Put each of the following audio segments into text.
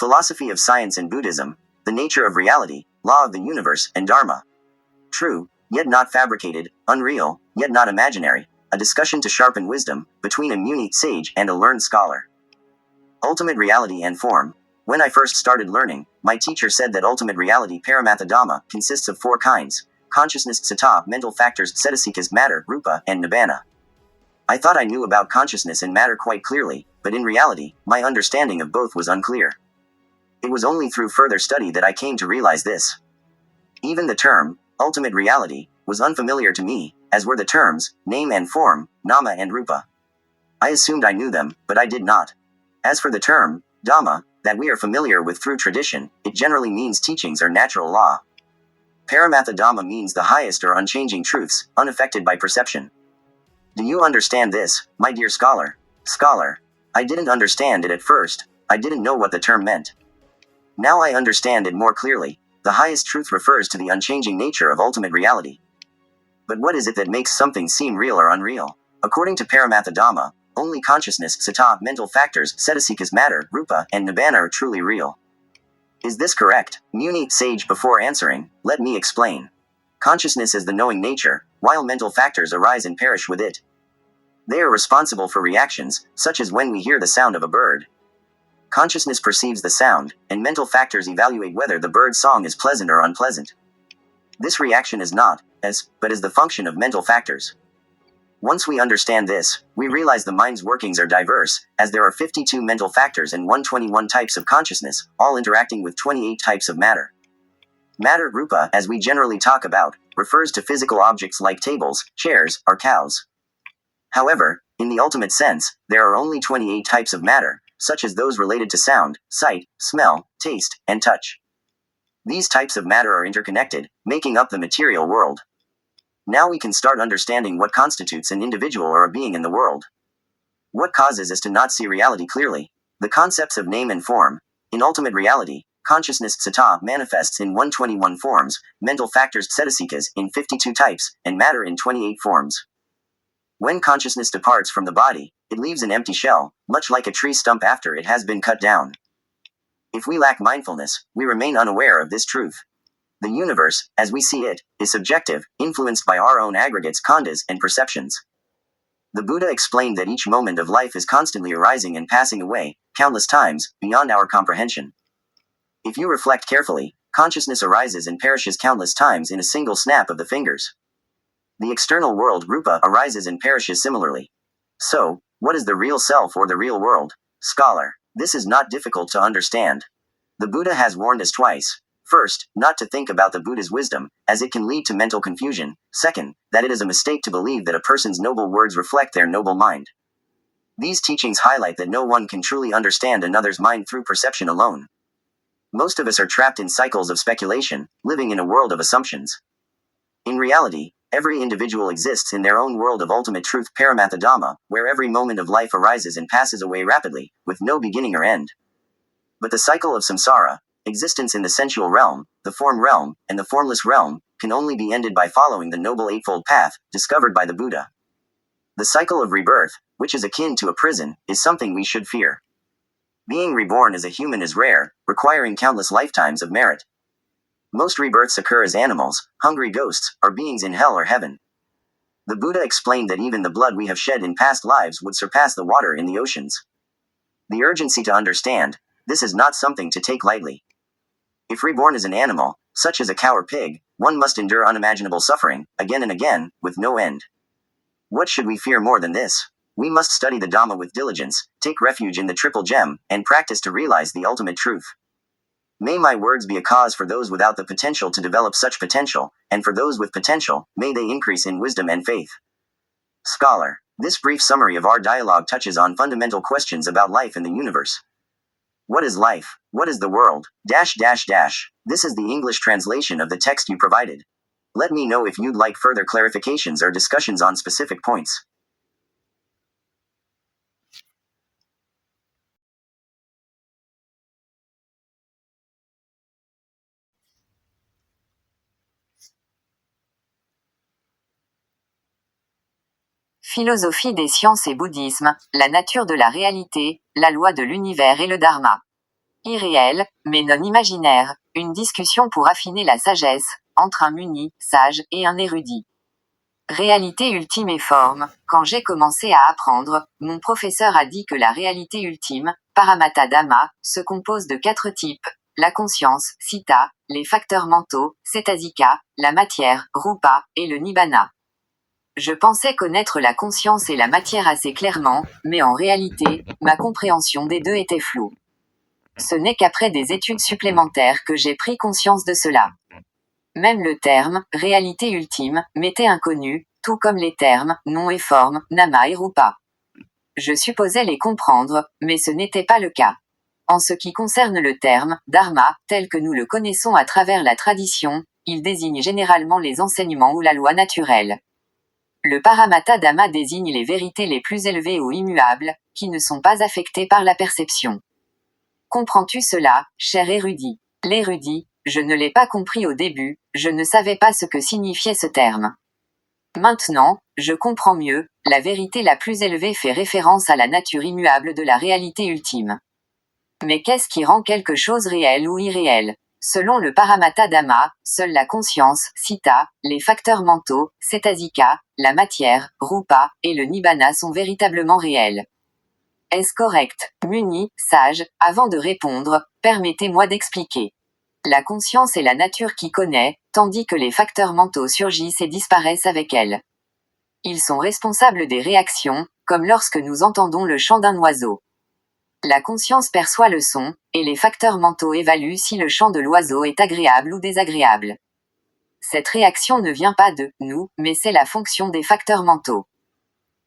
philosophy of science and Buddhism, the nature of reality, law of the universe, and Dharma. True, yet not fabricated, unreal, yet not imaginary, a discussion to sharpen wisdom, between a Muni sage and a learned scholar. Ultimate reality and form. When I first started learning, my teacher said that ultimate reality Paramatha Dhamma consists of 4 kinds: consciousness, citta, mental factors, cetasikas, matter, rupa, and nibbana. I thought I knew about consciousness and matter quite clearly, but in reality, my understanding of both was unclear. It was only through further study that I came to realize this. Even the term, ultimate reality, was unfamiliar to me, as were the terms, name and form, nama and rupa. I assumed I knew them, but I did not. As for the term, Dhamma, that we are familiar with through tradition, it generally means teachings or natural law. Paramatha Dhamma means the highest or unchanging truths, unaffected by perception. Do you understand this, my dear scholar? Scholar, I didn't understand it at first. I didn't know what the term meant. Now I understand it more clearly. The highest truth refers to the unchanging nature of ultimate reality. But what is it that makes something seem real or unreal? According to Paramatha Dhamma, only consciousness, citta, mental factors, cetasikas, matter, rupa, and nibbana are truly real. Is this correct? Muni sage, before answering, let me explain. Consciousness is the knowing nature, while mental factors arise and perish with it. They are responsible for reactions, such as when we hear the sound of a bird. Consciousness perceives the sound, and mental factors evaluate whether the bird's song is pleasant or unpleasant. This reaction is not, but is the function of mental factors. Once we understand this, we realize the mind's workings are diverse, as there are 52 mental factors and 121 types of consciousness, all interacting with 28 types of matter. Matter, rupa, as we generally talk about, refers to physical objects like tables, chairs, or cows. However, in the ultimate sense, there are only 28 types of matter, such as those related to sound, sight, smell, taste, and touch. These types of matter are interconnected, making up the material world. Now we can start understanding what constitutes an individual or a being in the world. What causes us to not see reality clearly? The concepts of name and form. In ultimate reality, consciousness, citta, manifests in 121 forms, mental factors, cetasikas, in 52 types, and matter in 28 forms. When consciousness departs from the body, it leaves an empty shell, much like a tree stump after it has been cut down. If we lack mindfulness, we remain unaware of this truth. The universe, as we see it, is subjective, influenced by our own aggregates, khandhas, and perceptions. The Buddha explained that each moment of life is constantly arising and passing away, countless times, beyond our comprehension. If you reflect carefully, consciousness arises and perishes countless times in a single snap of the fingers. The external world, rupa, arises and perishes similarly. So, what is the real self or the real world? Scholar, this is not difficult to understand. The Buddha has warned us twice. First, not to think about the Buddha's wisdom, as it can lead to mental confusion. Second, that it is a mistake to believe that a person's noble words reflect their noble mind. These teachings highlight that no one can truly understand another's mind through perception alone. Most of us are trapped in cycles of speculation, living in a world of assumptions. In reality, every individual exists in their own world of ultimate truth, Paramatha Dhamma, where every moment of life arises and passes away rapidly, with no beginning or end. But the cycle of samsara, existence in the sensual realm, the form realm, and the formless realm, can only be ended by following the Noble Eightfold Path, discovered by the Buddha. The cycle of rebirth, which is akin to a prison, is something we should fear. Being reborn as a human is rare, requiring countless lifetimes of merit. Most rebirths occur as animals, hungry ghosts, or beings in hell or heaven. The Buddha explained that even the blood we have shed in past lives would surpass the water in the oceans. The urgency to understand, this is not something to take lightly. If reborn as an animal, such as a cow or pig, one must endure unimaginable suffering, again and again, with no end. What should we fear more than this? We must study the Dhamma with diligence, take refuge in the Triple Gem, and practice to realize the ultimate truth. May my words be a cause for those without the potential to develop such potential, and for those with potential, may they increase in wisdom and faith. Scholar, this brief summary of our dialogue touches on fundamental questions about life in the universe. What is life? What is the world? This is the English translation of the text you provided. Let me know if you'd like further clarifications or discussions on specific points. Philosophie des sciences et bouddhisme, la nature de la réalité, la loi de l'univers et le dharma. Irréel, mais non imaginaire, une discussion pour affiner la sagesse, entre un muni, sage, et un érudit. Réalité ultime et forme. Quand j'ai commencé à apprendre, mon professeur a dit que la réalité ultime, Paramatma Dhamma, se compose de 4 types. La conscience, Citta, les facteurs mentaux, Cetasika, la matière, Rupa, et le Nibbana. Je pensais connaître la conscience et la matière assez clairement, mais en réalité, ma compréhension des deux était floue. Ce n'est qu'après des études supplémentaires que j'ai pris conscience de cela. Même le terme « réalité ultime » m'était inconnu, tout comme les termes « nom et forme »,« nama » et « rupa ». Je supposais les comprendre, mais ce n'était pas le cas. En ce qui concerne le terme « dharma » tel que nous le connaissons à travers la tradition, il désigne généralement les enseignements ou la loi naturelle. Le Paramatma Dhamma désigne les vérités les plus élevées ou immuables, qui ne sont pas affectées par la perception. Comprends-tu cela, cher érudit? L'érudit, je ne l'ai pas compris au début, je ne savais pas ce que signifiait ce terme. Maintenant, je comprends mieux, la vérité la plus élevée fait référence à la nature immuable de la réalité ultime. Mais qu'est-ce qui rend quelque chose réel ou irréel? Selon le Paramatma Dhamma, seule la conscience, Citta, les facteurs mentaux, Cetasika, la matière, Rupa, et le Nibbana sont véritablement réels. Est-ce correct, muni, sage? Avant de répondre, permettez-moi d'expliquer. La conscience est la nature qui connaît, tandis que les facteurs mentaux surgissent et disparaissent avec elle. Ils sont responsables des réactions, comme lorsque nous entendons le chant d'un oiseau. La conscience perçoit le son, et les facteurs mentaux évaluent si le chant de l'oiseau est agréable ou désagréable. Cette réaction ne vient pas de nous, mais c'est la fonction des facteurs mentaux.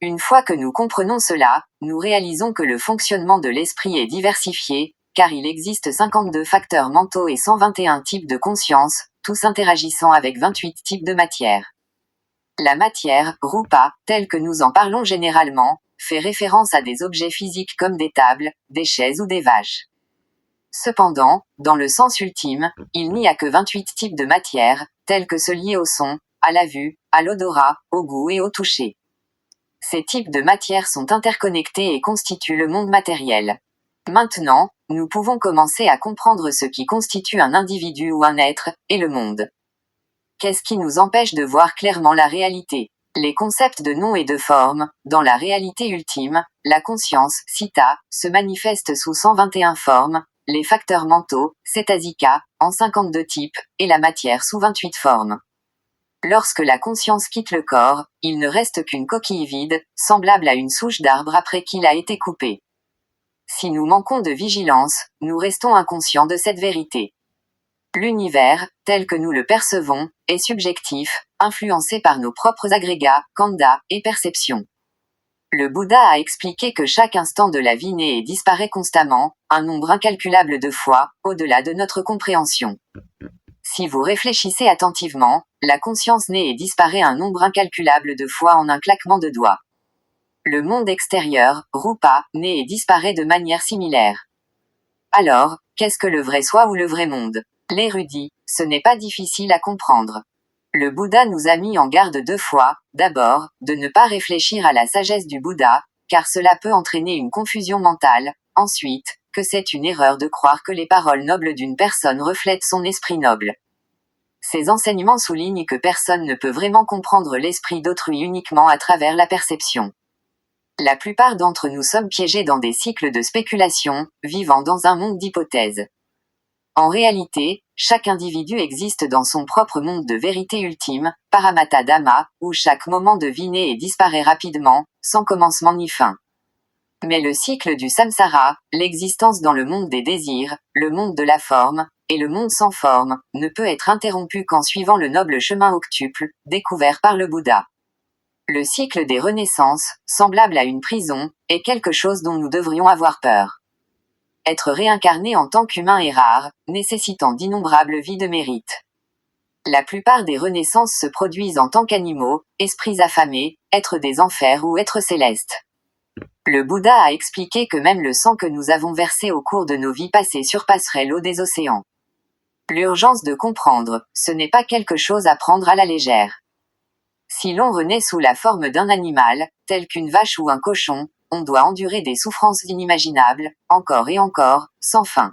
Une fois que nous comprenons cela, nous réalisons que le fonctionnement de l'esprit est diversifié, car il existe 52 facteurs mentaux et 121 types de conscience, tous interagissant avec 28 types de matière. La matière, Rupa, telle que nous en parlons généralement, fait référence à des objets physiques comme des tables, des chaises ou des vaches. Cependant, dans le sens ultime, il n'y a que 28 types de matière, tels que ceux liés au son, à la vue, à l'odorat, au goût et au toucher. Ces types de matière sont interconnectés et constituent le monde matériel. Maintenant, nous pouvons commencer à comprendre ce qui constitue un individu ou un être, et le monde. Qu'est-ce qui nous empêche de voir clairement la réalité? Les concepts de nom et de forme, dans la réalité ultime, la conscience, Citta, se manifeste sous 121 formes, les facteurs mentaux, Cetasika, en 52 types, et la matière sous 28 formes. Lorsque la conscience quitte le corps, il ne reste qu'une coquille vide, semblable à une souche d'arbre après qu'il a été coupé. Si nous manquons de vigilance, nous restons inconscients de cette vérité. L'univers, tel que nous le percevons, est subjectif, influencé par nos propres agrégats, khandha, et perceptions. Le Bouddha a expliqué que chaque instant de la vie naît et disparaît constamment, un nombre incalculable de fois, au-delà de notre compréhension. Si vous réfléchissez attentivement, la conscience naît et disparaît un nombre incalculable de fois en un claquement de doigts. Le monde extérieur, Rupa, naît et disparaît de manière similaire. Alors, qu'est-ce que le vrai soi ou le vrai monde? L'érudit, ce n'est pas difficile à comprendre. Le Bouddha nous a mis en garde 2 fois, d'abord, de ne pas réfléchir à la sagesse du Bouddha, car cela peut entraîner une confusion mentale, ensuite, que c'est une erreur de croire que les paroles nobles d'une personne reflètent son esprit noble. Ces enseignements soulignent que personne ne peut vraiment comprendre l'esprit d'autrui uniquement à travers la perception. La plupart d'entre nous sommes piégés dans des cycles de spéculation, vivant dans un monde d'hypothèses. En réalité, chaque individu existe dans son propre monde de vérité ultime, Paramatma Dhamma, où chaque moment de vie naît et disparaît rapidement, sans commencement ni fin. Mais le cycle du samsara, l'existence dans le monde des désirs, le monde de la forme, et le monde sans forme, ne peut être interrompu qu'en suivant le noble chemin octuple, découvert par le Bouddha. Le cycle des renaissances, semblable à une prison, est quelque chose dont nous devrions avoir peur. Être réincarné en tant qu'humain est rare, nécessitant d'innombrables vies de mérite. La plupart des renaissances se produisent en tant qu'animaux, esprits affamés, êtres des enfers ou êtres célestes. Le Bouddha a expliqué que même le sang que nous avons versé au cours de nos vies passées surpasserait l'eau des océans. L'urgence de comprendre, ce n'est pas quelque chose à prendre à la légère. Si l'on renaît sous la forme d'un animal, tel qu'une vache ou un cochon, on doit endurer des souffrances inimaginables, encore et encore, sans fin.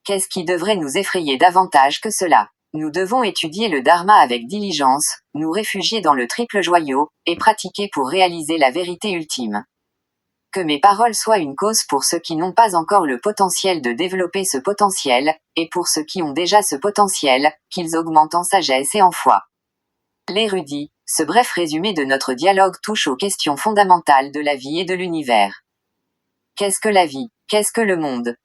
Qu'est-ce qui devrait nous effrayer davantage que cela? Nous devons étudier le dharma avec diligence, nous réfugier dans le triple joyau, et pratiquer pour réaliser la vérité ultime. Que mes paroles soient une cause pour ceux qui n'ont pas encore le potentiel de développer ce potentiel, et pour ceux qui ont déjà ce potentiel, qu'ils augmentent en sagesse et en foi. L'érudit, ce bref résumé de notre dialogue touche aux questions fondamentales de la vie et de l'univers. Qu'est-ce que la vie? Qu'est-ce que le monde?